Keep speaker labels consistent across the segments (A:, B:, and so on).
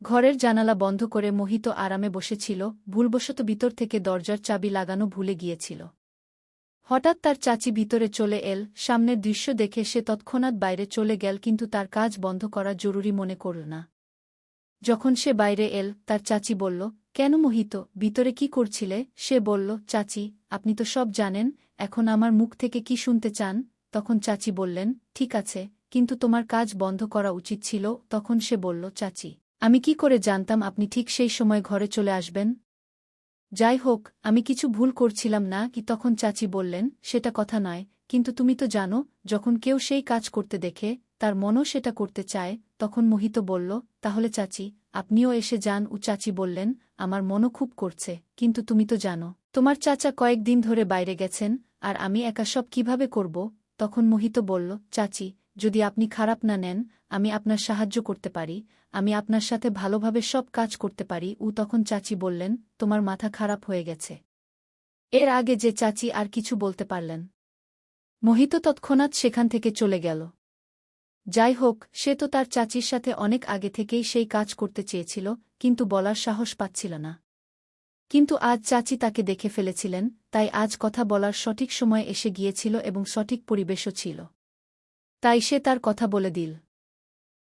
A: ঘরের জানালা বন্ধ করে মোহিত আরামে বসেছিল, ভুলবশত ভিতর থেকে দরজার চাবি লাগানো ভুলে গিয়েছিল। হঠাৎ তার চাচি ভিতরে চলে এল, সামনের দৃশ্য দেখে সে তৎক্ষণাৎ বাইরে চলে গেল, কিন্তু তার কাজ বন্ধ করা জরুরি মনে করল না। যখন সে বাইরে এল, তার চাচি বলল, কেন মোহিত, ভিতরে কি করছিলে? সে বলল, চাচি, আপনি তো সব জানেন, এখন আমার মুখ থেকে কি শুনতে চান? তখন চাচি বললেন, ঠিক আছে, কিন্তু তোমার কাজ বন্ধ করা উচিত ছিল। তখন সে বলল, চাচি, আমি কি করে জানতাম আপনি ঠিক সেই সময় ঘরে চলে আসবেন? যাই হোক, আমি কিছু ভুল করছিলাম না কি? তখন চাচি বললেন, সেটা কথা নয়, কিন্তু তুমি তো জানো, যখন কেউ সেই কাজ করতে দেখে, তার মনও সেটা করতে চায়। তখন মোহিত বলল, তাহলে চাচি, আপনিও এসে যান। চাচি বললেন, আমার মনও খুব করছে, কিন্তু তুমি তো জানো, তোমার চাচা কয়েকদিন ধরে বাইরে গেছেন, আর আমি একা সব কিভাবে করব? তখন মোহিত বলল, চাচি, যদি আপনি খারাপ না নেন, আমি আপনার সাহায্য করতে পারি, আমি আপনার সাথে ভালোভাবে সব কাজ করতে পারি। তখন চাচি বললেন, তোমার মাথা খারাপ হয়ে গেছে। এর আগে যে চাচি আর কিছু বলতে পারলেন। মোহিত তৎক্ষণাৎ সেখান থেকে চলে গেল। যাই হোক, সে তো তার চাচির সাথে অনেক আগে থেকেই সেই কাজ করতে চেয়েছিল, কিন্তু বলার সাহস পাচ্ছিল না। কিন্তু আজ চাচি তাকে দেখে ফেলেছিলেন, তাই আজ কথা বলার সঠিক সময় এসে গিয়েছিল এবং সঠিক পরিবেশও ছিল। তাই সে তার কথা বলে দিল।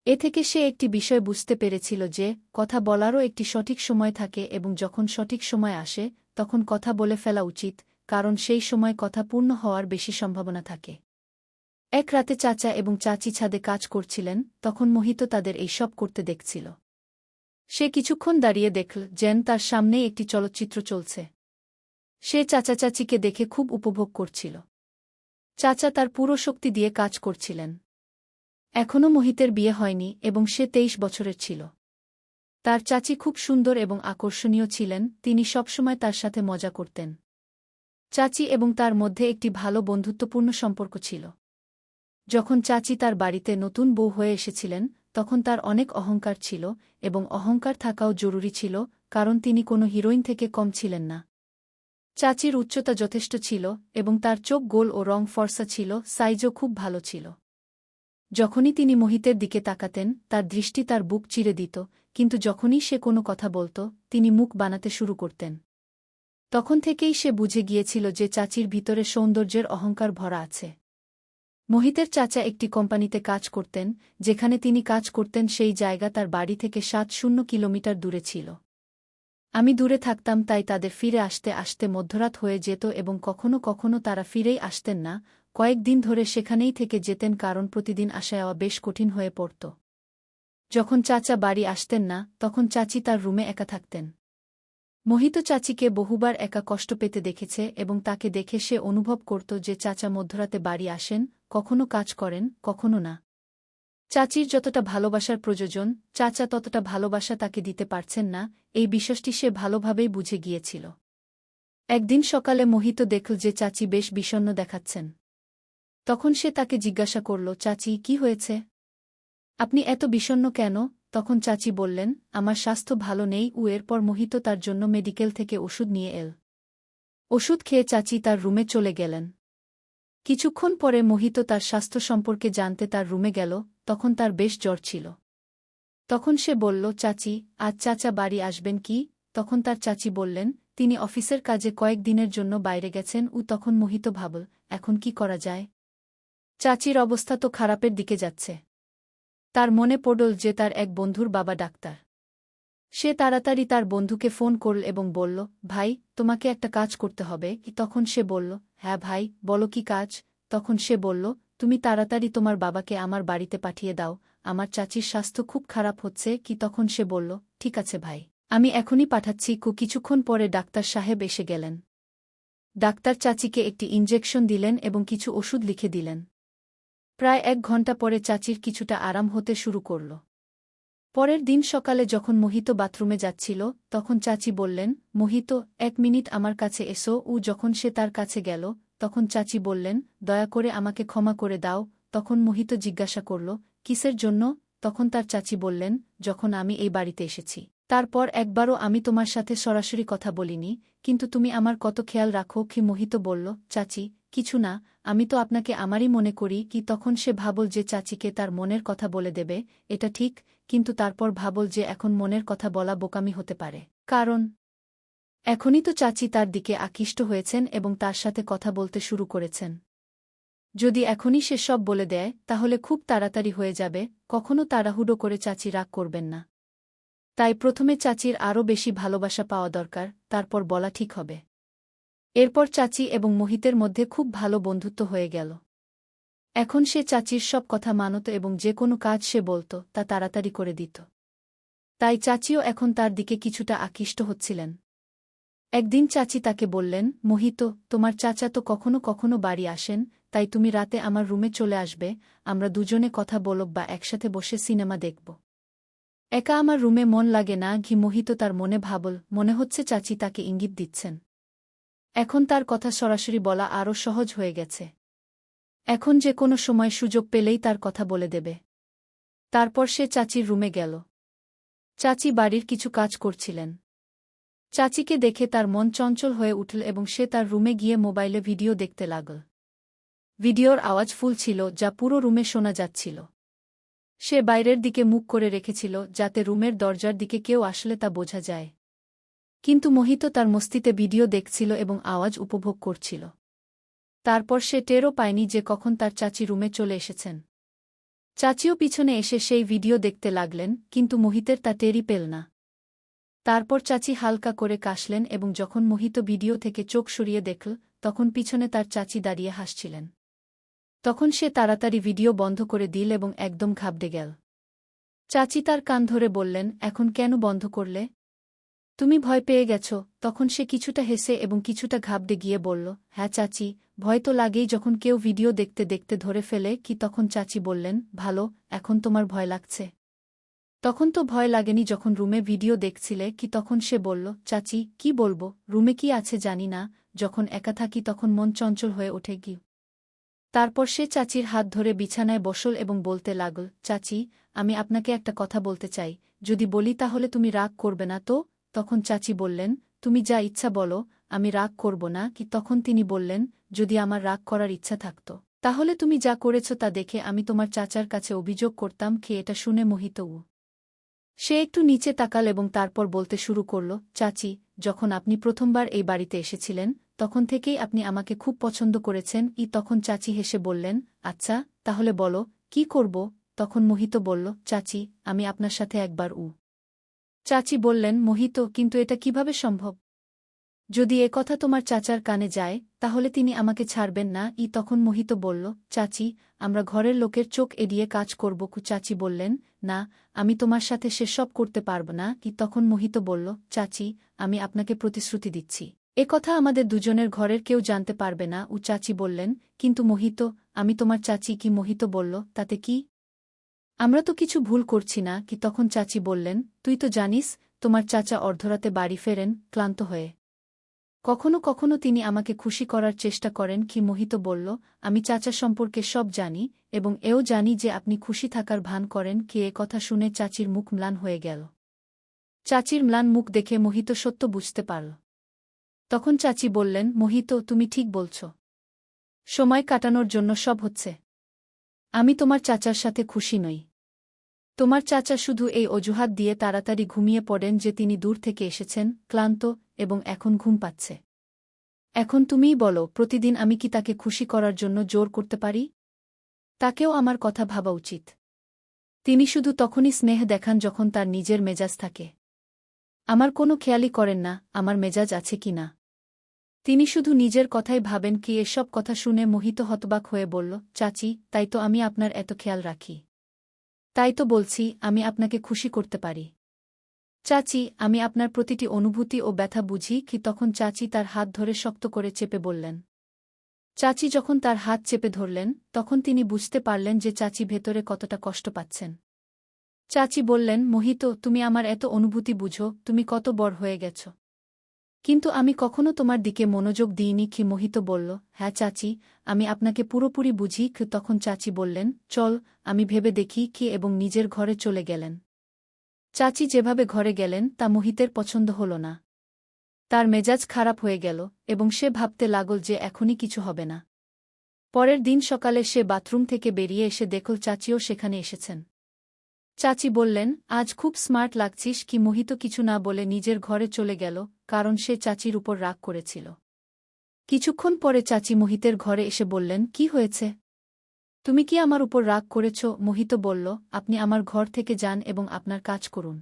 A: এ থেকে সে একটি বিষয় বুঝতে পেরেছিল যে, কথা বলারও একটি সঠিক সময় থাকে এবং যখন সঠিক সময় আসে, তখন কথা বলে ফেলা উচিত, কারণ সেই সময় কথা পূর্ণ হওয়ার বেশি সম্ভাবনা থাকে। এক রাতে চাচা এবং চাচি ছাদে কাজ করছিলেন, তখন মোহিত তাদের এই সব করতে দেখছিল। সে কিছুক্ষণ দাঁড়িয়ে দেখল যেন তার সামনেই একটি চলচ্চিত্র চলছে। সে চাচা চাচিকে দেখে খুব উপভোগ করছিল। চাচা তার পুরো শক্তি দিয়ে কাজ করছিলেন। এখনও মোহিতের বিয়ে হয়নি এবং সে 23 বছরের ছিল। তার চাচি খুব সুন্দর এবং আকর্ষণীয় ছিলেন, তিনি সবসময় তার সাথে মজা করতেন। চাচি এবং তার মধ্যে একটি ভালো বন্ধুত্বপূর্ণ সম্পর্ক ছিল। যখন চাচি তার বাড়িতে নতুন বউ হয়ে এসেছিলেন, তখন তার অনেক অহংকার ছিল, এবং অহংকার থাকাও জরুরি ছিল, কারণ তিনি কোনো হিরোইন থেকে কম ছিলেন না। চাচির উচ্চতা যথেষ্ট ছিল, এবং তার চোখ গোল ও রং ফর্সা ছিল, সাইজও খুব ভালো ছিল। যখনই তিনি মোহিতের দিকে তাকাতেন, তার দৃষ্টি তার বুক চিরে দিত, কিন্তু যখনই সে কোনো কথা বলত, তিনি মুখ বানাতে শুরু করতেন। তখন থেকেই সে বুঝে গিয়েছিল যে চাচির ভিতরে সৌন্দর্যের অহংকার ভরা আছে। মোহিতের চাচা একটি কোম্পানিতে কাজ করতেন, যেখানে তিনি কাজ করতেন সেই জায়গা তার বাড়ি থেকে ৭০ কিলোমিটার দূরে ছিল। আমি দূরে থাকতাম, তাই তাদের ফিরে আসতে আসতে মধ্যরাত হয়ে যেত এবং কখনো কখনো তারা ফিরেই আসতেন না, কয়েকদিন ধরে সেখানেই থেকে যেতেন, কারণ প্রতিদিন আসা যাওয়া বেশ কঠিন হয়ে পড়ত। যখন চাচা বাড়ি আসতেন না, তখন চাচি তার রুমে একা থাকতেন। মোহিত চাচিকে বহুবার একা কষ্ট পেতে দেখেছে এবং তাকে দেখে সে অনুভব করত যে চাচা মধ্যরাতে বাড়ি আসেন, কখনো কাজ করেন, কখনো না। চাচির যতটা ভালোবাসার প্রয়োজন, চাচা ততটা ভালোবাসা তাকে দিতে পারছেন না, এই বিষয়টি সে ভালোভাবেই বুঝে গিয়েছিল। একদিন সকালে মোহিত দেখল যে চাচি বেশ বিষণ্ণ দেখাচ্ছেন। তখন সে তাকে জিজ্ঞাসা করল, চাচি, কি হয়েছে? আপনি এত বিষণ্ণ কেন? তখন চাচি বললেন, আমার স্বাস্থ্য ভালো নেই। এরপর মোহিত তার জন্য মেডিকেল থেকে ওষুধ নিয়ে এল। ওষুধ খেয়ে চাচি তার রুমে চলে গেলেন। কিছুক্ষণ পরে মোহিত তার স্বাস্থ্য সম্পর্কে জানতে তার রুমে গেল, তখন তার বেশ জ্বর ছিল। তখন সে বলল, চাচি, আজ চাচা বাড়ি আসবেন কি? তখন তার চাচি বললেন, তিনি অফিসের কাজে কয়েকদিনের জন্য বাইরে গেছেন। তখন মোহিত ভাবল, এখন কি করা যায়? চাচির অবস্থা তো খারাপের দিকে যাচ্ছে। তার মনে পড়ল যে তার এক বন্ধুর বাবা ডাক্তার। সে তাড়াতাড়ি তার বন্ধুকে ফোন করল এবং বলল, ভাই, তোমাকে একটা কাজ করতে হবে। তখন সে বলল, হ্যাঁ ভাই, বলো কি কাজ? তখন সে বলল, তুমি তাড়াতাড়ি তোমার বাবাকে আমার বাড়িতে পাঠিয়ে দাও, আমার চাচির স্বাস্থ্য খুব খারাপ হচ্ছে। তখন সে বলল, ঠিক আছে ভাই, আমি এখনই পাঠাচ্ছি। কিছুক্ষণ পরে ডাক্তার সাহেব এসে গেলেন। ডাক্তার চাচিকে একটি ইনজেকশন দিলেন এবং কিছু ওষুধ লিখে দিলেন। প্রায় 1 ঘণ্টা পরে চাচির কিছুটা আরাম হতে শুরু করল। পরের দিন সকালে যখন মোহিত বাথরুমে যাচ্ছিল, তখন চাচি বললেন, মোহিত, 1 মিনিট আমার কাছে এসো। যখন সে তার কাছে গেল, তখন চাচি বললেন, দয়া করে আমাকে ক্ষমা করে দাও। তখন মোহিত জিজ্ঞাসা করল, কিসের জন্য? তখন তার চাচি বললেন, যখন আমি এই বাড়িতে এসেছি, তারপর একবারও আমি তোমার সাথে সরাসরি কথা বলিনি, কিন্তু তুমি আমার কত খেয়াল রাখো। মোহিত বলল, চাচি, কিছু না, আমি তো আপনাকে আমারই মনে করি। তখন সে ভাবল যে চাচিকে তার মনের কথা বলে দেবে, এটা ঠিক, কিন্তু তারপর ভাবল যে এখন মনের কথা বলা বোকামি হতে পারে, কারণ এখনই তো চাচি তার দিকে আকৃষ্ট হয়েছেন এবং তার সাথে কথা বলতে শুরু করেছেন। যদি এখনই সে সব বলে দেয় তাহলে খুব তাড়াতাড়ি হয়ে যাবে, কখনো তাড়াহুড়ো করে চাচি রাগ করবেন না। তাই প্রথমে চাচির আরও বেশি ভালোবাসা পাওয়া দরকার, তারপর বলা ঠিক হবে। এরপর চাচি এবং মোহিতের মধ্যে খুব ভালো বন্ধুত্ব হয়ে গেল। এখন সে চাচির সব কথা মানত এবং যে কোনো কাজ সে বলত তা তাড়াতাড়ি করে দিত। তাই চাচিও এখন তার দিকে কিছুটা আকৃষ্ট হচ্ছিলেন। একদিন চাচি তাকে বললেন, মোহিত, তোমার চাচা তো কখনো কখনো বাড়ি আসেন, তাই তুমি রাতে আমার রুমে চলে আসবে, আমরা দুজনে কথা বলব বা একসাথে বসে সিনেমা দেখব। একা আমার রুমে মন লাগে না। মোহিত তার মনে ভাবল, মনে হচ্ছে চাচি তাকে ইঙ্গিত দিচ্ছেন। এখন তার কথা সরাসরি বলা আরও সহজ হয়ে গেছে। এখন যে কোনো সময় সুযোগ পেলেই তার কথা বলে দেবে। তারপর সে চাচির রুমে গেল। চাচি বাড়ির কিছু কাজ করছিলেন। চাচিকে দেখে তার মন চঞ্চল হয়ে উঠল এবং সে তার রুমে গিয়ে মোবাইলে ভিডিও দেখতে লাগল। ভিডিওর আওয়াজ ফুল ছিল, যা পুরো রুমে শোনা যাচ্ছিল। সে বাইরের দিকে মুখ করে রেখেছিল যাতে রুমের দরজার দিকে কেউ আসলে তা বোঝা যায়। কিন্তু মোহিত তার মস্তিতে ভিডিও দেখছিল এবং আওয়াজ উপভোগ করছিল। তারপর সে টেরও পায়নি যে কখন তার চাচি রুমে চলে এসেছেন। চাচিও পিছনে এসে সেই ভিডিও দেখতে লাগলেন, কিন্তু মোহিতের তা টেরই পেল না। তারপর চাচি হালকা করে কাশলেন এবং যখন মোহিত ভিডিও থেকে চোখ সরিয়ে দেখল, তখন পিছনে তার চাচি দাঁড়িয়ে হাসছিলেন। তখন সে তাড়াতাড়ি ভিডিও বন্ধ করে দিল এবং একদম ঘাবড়ে গেল। চাচি তার কান ধরে বললেন, এখন কেন বন্ধ করলে? তুমি ভয় পেয়ে গেছ? তখন সে কিছুটা হেসে এবং কিছুটা ঘাবড়ে গিয়ে বলল, হ্যাঁ চাচি, ভয় তো লাগেই যখন কেউ ভিডিও দেখতে দেখতে ধরে ফেলে। তখন চাচি বললেন, ভালো, এখন তোমার ভয় লাগছে? তখন তো ভয় লাগেনি যখন রুমে ভিডিও দেখছিলে। তখন সে বলল, চাচি, কি বলবো, রুমে কি আছে জানি না, যখন একা থাকি তখন মন চঞ্চল হয়ে ওঠে। তারপর সে চাচির হাত ধরে বিছানায় বসল এবং বলতে লাগল, চাচি, আমি আপনাকে একটা কথা বলতে চাই, যদি বলি তাহলে তুমি রাগ করবে না তো? তখন চাচি বললেন, তুমি যা ইচ্ছা বলো, আমি রাগ করব না। তখন তিনি বললেন, যদি আমার রাগ করার ইচ্ছা থাকত তাহলে তুমি যা করেছ তা দেখে আমি তোমার চাচার কাছে অভিযোগ করতাম। এটা শুনে মোহিত সে একটু নিচে তাকাল এবং তারপর বলতে শুরু করল, চাচি, যখন আপনি প্রথমবার এই বাড়িতে এসেছিলেন তখন থেকেই আপনি আমাকে খুব পছন্দ করেছেন। তখন চাচি হেসে বললেন, আচ্ছা, তাহলে বলো, কি করব? তখন মোহিত বলল, চাচি, আমি আপনার সাথে একবার চাচি বললেন, মোহিত, কিন্তু এটা কিভাবে সম্ভব? যদি এ কথা তোমার চাচার কানে যায় তাহলে তিনি আমাকে ছাড়বেন না। তখন মোহিত বলল, চাচি, আমরা ঘরের লোকের চোখ এড়িয়ে কাজ করব। চাচি বললেন, না, আমি তোমার সাথে সেসব করতে পারব না। তখন মোহিত বলল, চাচি, আমি আপনাকে প্রতিশ্রুতি দিচ্ছি, এ কথা আমাদের দুজনের ঘরের কেউ জানতে পারবে না। চাচি বললেন, কিন্তু মোহিত, আমি তোমার চাচি। মোহিত বলল, তাতে কি? আমরা তো কিছু ভুল করছি না। তখন চাচি বললেন, তুই তো জানিস তোমার চাচা অর্ধরাতে বাড়ি ফেরেন ক্লান্ত হয়ে। কখনো কখনো তিনি আমাকে খুশি করার চেষ্টা করেন। মোহিত বলল, আমি চাচা সম্পর্কে সব জানি এবং এও জানি যে আপনি খুশি থাকার ভান করেন। এ কথা শুনে চাচির মুখ ম্লান হয়ে গেল। চাচির ম্লান মুখ দেখে মোহিত সত্য বুঝতে পারল। তখন চাচি বললেন, মোহিত, তুমি ঠিক বলছ। সময় কাটানোর জন্য সব হচ্ছে। আমি তোমার চাচার সাথে খুশি নই। তোমার চাচা শুধু এই অজুহাত দিয়ে তাড়াতাড়ি ঘুমিয়ে পড়েন যে তিনি দূর থেকে এসেছেন, ক্লান্ত, এবং এখন ঘুম পাচ্ছে। এখন তুমিই বলো, প্রতিদিন আমি কি তাকে খুশি করার জন্য জোর করতে পারি? তাকেও আমার কথা ভাবা উচিত। তিনি শুধু তখনই স্নেহ দেখান যখন তার নিজের মেজাজ থাকে। আমার কোনো খেয়ালই করেন না আমার মেজাজ আছে কি না। তিনি শুধু নিজের কথাই ভাবেন। এসব কথা শুনে মোহিত হতবাক হয়ে বলল, চাচি, তাই তো আমি আপনার এত খেয়াল রাখি। তাই তো বলছি আমি আপনাকে খুশি করতে পারি। চাচি, আমি আপনার প্রতিটি অনুভূতি ও ব্যথা বুঝি। তখন চাচি তার হাত ধরে শক্ত করে চেপে বললেন। চাচি যখন তার হাত চেপে ধরলেন তখন তিনি বুঝতে পারলেন যে চাচি ভেতরে কতটা কষ্ট পাচ্ছেন। চাচি বললেন, মোহিত, তুমি আমার এত অনুভূতি বুঝো, তুমি কত বড় হয়ে গেছ। কিন্তু আমি কখনো তোমার দিকে মনোযোগ দিইনি। মোহিত বলল, হ্যাঁ চাচি, আমি আপনাকে পুরোপুরি বুঝি। তখন চাচি বললেন, চল, আমি ভেবে দেখি এবং নিজের ঘরে চলে গেলেন। চাচি যেভাবে ঘরে গেলেন তা মোহিতের পছন্দ হল না। তার মেজাজ খারাপ হয়ে গেল এবং সে ভাবতে লাগল যে এখনই কিছু হবে না। পরের দিন সকালে সে বাথরুম থেকে বেরিয়ে এসে দেখল চাচিও সেখানে এসেছেন। চাচি বললেন, আজ খুব স্মার্ট লাগছিস কি? মোহিত কিছু না বলে নিজের ঘরে চলে গেল, কারণ সে চাচির উপর রাগ করেছিল। কিছুক্ষণ পরে চাচি মোহিতের ঘরে এসে বললেন, কি হয়েছে? তুমি কি আমার উপর রাগ করেছ? মোহিত বলল, আপনি আমার ঘর থেকে যান এবং আপনার কাজ করুন।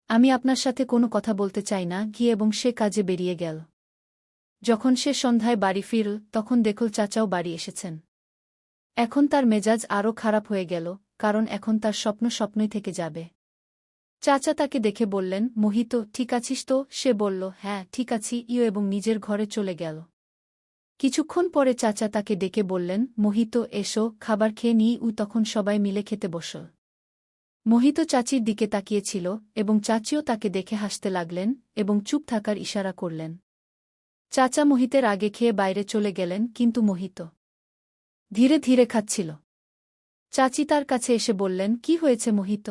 A: আমি আপনার সাথে কোনো কথা বলতে চাই না। গিয়ে এবং সে কাজে বেরিয়ে গেল। যখন সে সন্ধ্যায় বাড়ি ফিরল, তখন দেখল চাচাও বাড়ি এসেছেন। এখন তার মেজাজ আরও খারাপ হয়ে গেল, কারণ এখন তার স্বপ্ন স্বপ্নই থেকে যাবে। চাচা তাকে দেখে বললেন, মোহিত, ঠিক আছিস তো? সে বলল, হ্যাঁ ঠিক আছি এবং নিজের ঘরে চলে গেল। কিছুক্ষণ পরে চাচা তাকে ডেকে বললেন, মোহিত, এসো, খাবার খেয়ে নিই। তখন সবাই মিলে খেতে বসল। মোহিত চাচির দিকে তাকিয়েছিল এবং চাচিও তাকে দেখে হাসতে লাগলেন এবং চুপ থাকার ইশারা করলেন। চাচা মোহিতের আগে খেয়ে বাইরে চলে গেলেন, কিন্তু মোহিত ধীরে ধীরে খাচ্ছিল। চাচি তার কাছে এসে বললেন, কি হয়েছে মোহিত?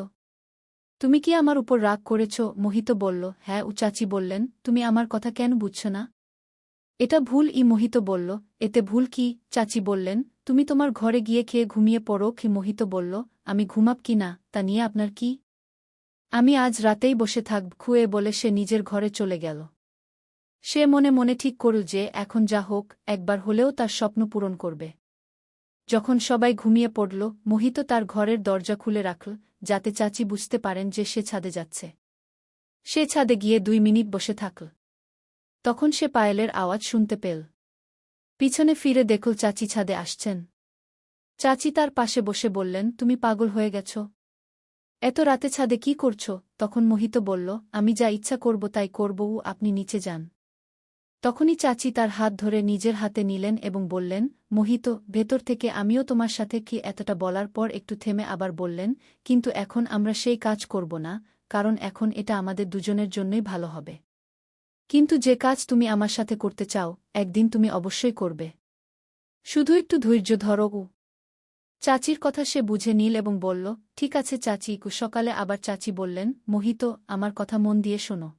A: তুমি কি আমার উপর রাগ করেছ? মোহিত বলল, হ্যাঁ। চাচি বললেন, তুমি আমার কথা কেন বুঝছ না? এটা ভুল। মোহিত বলল, এতে ভুল কি? চাচি বললেন, তুমি তোমার ঘরে গিয়ে খেয়ে ঘুমিয়ে পড়ো। মোহিত বলল, আমি ঘুমাব কি না তা নিয়ে আপনার কি? আমি আজ রাতেই বসে থাকব। বলে সে নিজের ঘরে চলে গেল। সে মনে মনে ঠিক করল যে এখন যা হোক, একবার হলেও তার স্বপ্ন পূরণ করবে। যখন সবাই ঘুমিয়ে পড়ল, মোহিত তার ঘরের দরজা খুলে রাখল, যাতে চাচি বুঝতে পারেন যে সে ছাদে যাচ্ছে। সে ছাদে গিয়ে 2 মিনিট বসে থাকল। তখন সে পায়েলের আওয়াজ শুনতে পেল। পিছনে ফিরে দেখল চাচি ছাদে আসছেন। চাচি তার পাশে বসে বললেন, তুমি পাগল হয়ে গেছ? এত রাতে ছাদে কি করছ? তখন মোহিত বলল, আমি যা ইচ্ছা করব তাই করব। আপনি নিচে যান। তখনই চাচি তার হাত ধরে নিজের হাতে নিলেন এবং বললেন, মোহিত, ভেতর থেকে আমিও তোমার সাথে কি? এতটা বলার পর একটু থেমে আবার বললেন, কিন্তু এখন আমরা সেই কাজ করব না, কারণ এখন এটা আমাদের দুজনের জন্যই ভালো হবে। কিন্তু যে কাজ তুমি আমার সাথে করতে চাও, একদিন তুমি অবশ্যই করবে। শুধু একটু ধৈর্য ধরো। চাচির কথা সে বুঝে নিল এবং বলল, ঠিক আছে চাচি। সকালে আবার চাচি বললেন, মোহিত, আমার কথা মন দিয়ে শোনো।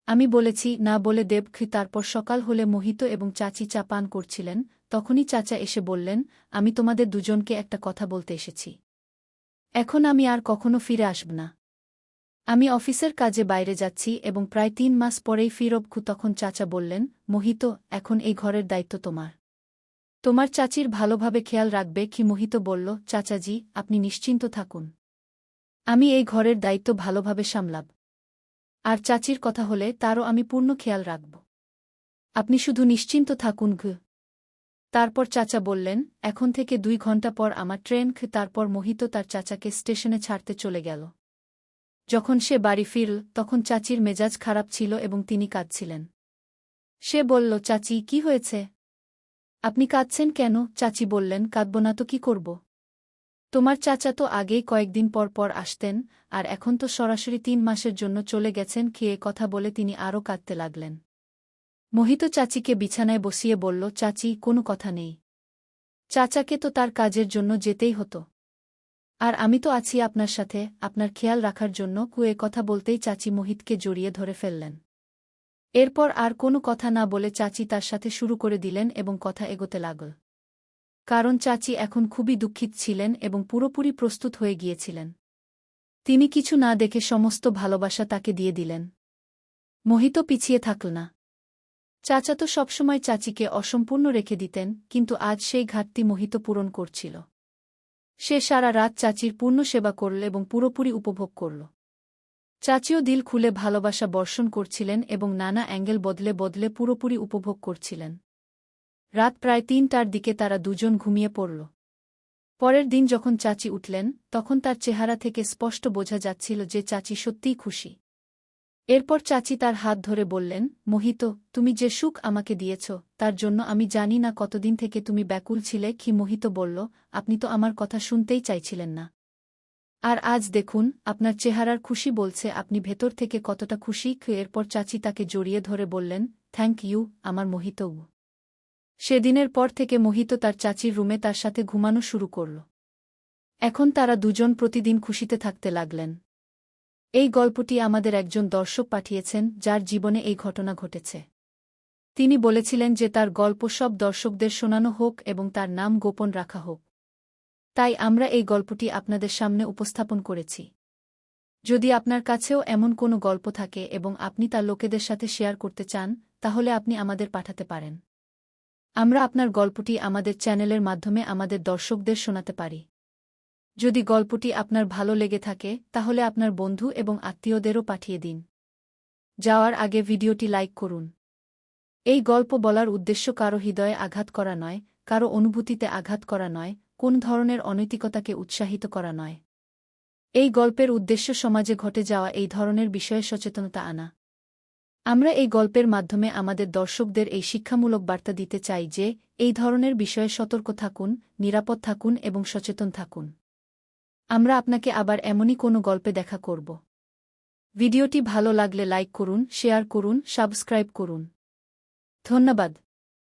A: আমি বলেছি না বলে দেব। তারপর সকাল হলে মোহিত এবং চাচি চা পান করছিলেন, তখনই চাচা এসে বললেন, আমি তোমাদের দুজনকে একটা কথা বলতে এসেছি। এখন আমি আর কখনো ফিরে আসব না। আমি অফিসের কাজে বাইরে যাচ্ছি এবং প্রায় 3 মাস পরেই ফিরব। তখন চাচা বললেন, মোহিত, এখন এই ঘরের দায়িত্ব তোমার। তোমার চাচির ভালোভাবে খেয়াল রাখবে। মোহিত বলল, চাচাজি, আপনি নিশ্চিন্ত থাকুন। আমি এই ঘরের দায়িত্ব ভালোভাবে সামলাব। আর চাচির কথা হলে তারও আমি পূর্ণ খেয়াল রাখব। আপনি শুধু নিশ্চিন্ত থাকুন। তারপর চাচা বললেন, এখন থেকে 2 ঘন্টা পর আমার ট্রেন। তারপর মোহিত তার চাচাকে স্টেশনে ছাড়তে চলে গেল। যখন সে বাড়ি ফিরল, তখন চাচির মেজাজ খারাপ ছিল এবং তিনি কাঁদছিলেন। সে বলল, চাচি, কি হয়েছে? আপনি কাঁদছেন কেন? চাচি বললেন, কাঁদব না তো কি করব? তোমার চাচা তো আগেই কয়েকদিন পর পর আসতেন, আর এখন তো সরাসরি 3 মাসের জন্য চলে গেছেন। কথা বলে তিনি আরও কাঁদতে লাগলেন। মোহিত চাচিকে বিছানায় বসিয়ে বলল, চাচি, কোনো কথা নেই। চাচাকে তো তার কাজের জন্য যেতেই হতো। আর আমি তো আছি আপনার সাথে, আপনার খেয়াল রাখার জন্য। কথা বলতেই চাচি মোহিতকে জড়িয়ে ধরে ফেললেন। এরপর আর কোনো কথা না বলে চাচি তার সাথে শুরু করে দিলেন এবং কথা এগোতে লাগল। কারণ চাচি এখন খুবই দুঃখিত ছিলেন এবং পুরোপুরি প্রস্তুত হয়ে গিয়েছিলেন। তিনি কিছু না দেখে সমস্ত ভালোবাসা তাকে দিয়ে দিলেন। মোহিত পিছিয়ে থাকল না। চাচা তো সবসময় চাচিকে অসম্পূর্ণ রেখে দিতেন, কিন্তু আজ সেই ঘাটতি মোহিত পূরণ করছিল। সে সারা রাত চাচির পূর্ণ সেবা করল এবং পুরোপুরি উপভোগ করল। চাচিও দিল খুলে ভালোবাসা বর্ষণ করছিলেন এবং নানা অ্যাঙ্গেল বদলে বদলে পুরোপুরি উপভোগ করছিলেন। রাত প্রায় 3টার দিকে তারা দুজন ঘুমিয়ে পড়ল। পরের দিন যখন চাচি উঠলেন, তখন তার চেহারা থেকে স্পষ্ট বোঝা যাচ্ছিল যে চাচি সত্যিই খুশি। এরপর চাচি তার হাত ধরে বললেন, মোহিত, তুমি যে সুখ আমাকে দিয়েছ, তার জন্য আমি জানি না কতদিন থেকে তুমি ব্যাকুল ছিলে। মোহিত বলল, আপনি তো আমার কথা শুনতেই চাইছিলেন না। আর আজ দেখুন, আপনার চেহারার খুশি বলছে আপনি ভেতর থেকে কতটা খুশি। এরপর চাচি তাকে জড়িয়ে ধরে বললেন, থ্যাংক ইউ, আমার মোহিত। সেদিনের পর থেকে মোহিত তার চাচির রুমে তার সাথে ঘুমানো শুরু করল। এখন তারা দুজন প্রতিদিন খুশিতে থাকতে লাগলেন। এই গল্পটি আমাদের একজন দর্শক পাঠিয়েছেন, যার জীবনে এই ঘটনা ঘটেছে। তিনি বলেছিলেন যে তার গল্প সব দর্শকদের শোনানো হোক এবং তার নাম গোপন রাখা হোক। তাই আমরা এই গল্পটি আপনাদের সামনে উপস্থাপন করেছি। যদি আপনার কাছেও এমন কোনো গল্প থাকে এবং আপনি তা লোকেদের সাথে শেয়ার করতে চান, তাহলে আপনি আমাদের পাঠাতে পারেন। আমরা আপনার গল্পটি আমাদের চ্যানেলের মাধ্যমে আমাদের দর্শকদের শোনাতে পারি। যদি গল্পটি আপনার ভালো লেগে থাকে তাহলে আপনার বন্ধু এবং আত্মীয়দেরও পাঠিয়ে দিন। যাওয়ার আগে ভিডিওটি লাইক করুন। এই গল্প বলার উদ্দেশ্য কারো হৃদয়ে আঘাত করা নয়, কারো অনুভূতিতে আঘাত করা নয়, কোন ধরনের অনৈতিকতাকে উৎসাহিত করা নয়। এই গল্পের উদ্দেশ্য সমাজে ঘটে যাওয়া এই ধরনের বিষয়ে সচেতনতা আনা। আমরা এই গল্পের মাধ্যমে আমাদের দর্শকদের এই শিক্ষামূলক বার্তা দিতে চাই যে, এই ধরনের বিষয়ে সতর্ক থাকুন, নিরাপদ থাকুন এবং সচেতন থাকুন। আমরা আপনাকে আবার এমনই কোনো গল্পে দেখা করব। ভিডিওটি ভালো লাগলে লাইক করুন, শেয়ার করুন, সাবস্ক্রাইব করুন। ধন্যবাদ।